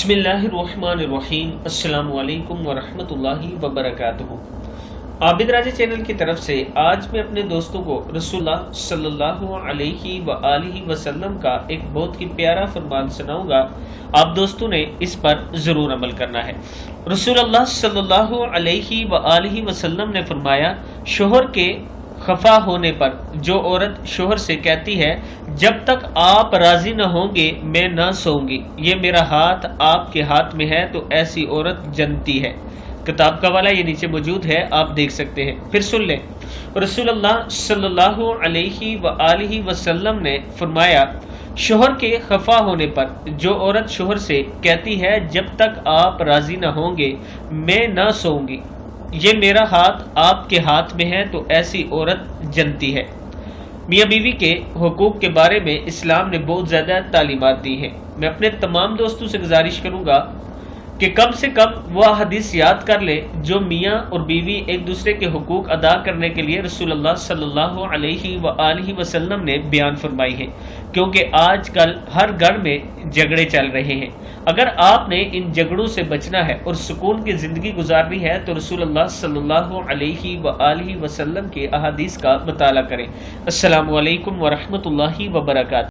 बिस्मिल्लाहिर्रहमानिर्रहीम। अस्सलामु अलैकुम वरहमतुल्लाहि वबरकातुहू। आबिद राजा चैनल की तरफ से आज मैं अपने दोस्तों को रसूलुल्लाह सल्लल्लाहु अलैहि वआलिहि वसल्लम का एक बहुत ही प्यारा फरमान सुनाऊंगा। आप दोस्तों ने इस पर ज़रूर अमल करना है। रसूलुल्लाह सल्लल्लाहु अलैहि वआलिहि वसल्लम ने फरमाया, शोहर के खफा होने पर जो औरत शोहर से कहती है, जब तक आप राजी न होंगे मैं न सोऊंगी, ये मेरा हाथ आपके हाथ में है, तो ऐसी औरत जन्नती है। किताब का वाला ये नीचे मौजूद है, आप देख सकते हैं। फिर सुन लें। रसूलुल्लाह सल्लल्लाहु अलैहि वआलिहि वसल्लम ने फरमाया, शोहर के खफा होने पर जो औरत शोहर से कहती है, जब तक आप राजी न होंगे मैं न सोऊंगी, ये मेरा हाथ आपके हाथ में है, तो ऐसी औरत जन्नती है। मियाँ बीवी के हुकूक के बारे में इस्लाम ने बहुत ज़्यादा तालीमात दी हैं। मैं अपने तमाम दोस्तों से गुजारिश करूँगा कि कम से कम वह हदीस याद कर ले जो मियाँ और बीवी एक दूसरे के हुकूक अदा करने के लिए रसूलुल्लाह सल्लल्लाहु अलैहि वआलिहि वसल्लम ने बयान फरमाई है, क्योंकि आजकल हर घर में झगड़े चल रहे हैं। अगर आपने इन झगड़ों से बचना है और सुकून की ज़िंदगी गुजारनी है तो रसूलुल्लाह सल्लल्लाहु अलैहि वआलिहि वसल्लम के अहादीस का मुताला करें। अस्सलामु अलैकुम वरहमतुल्लाहि वबरकातुहू।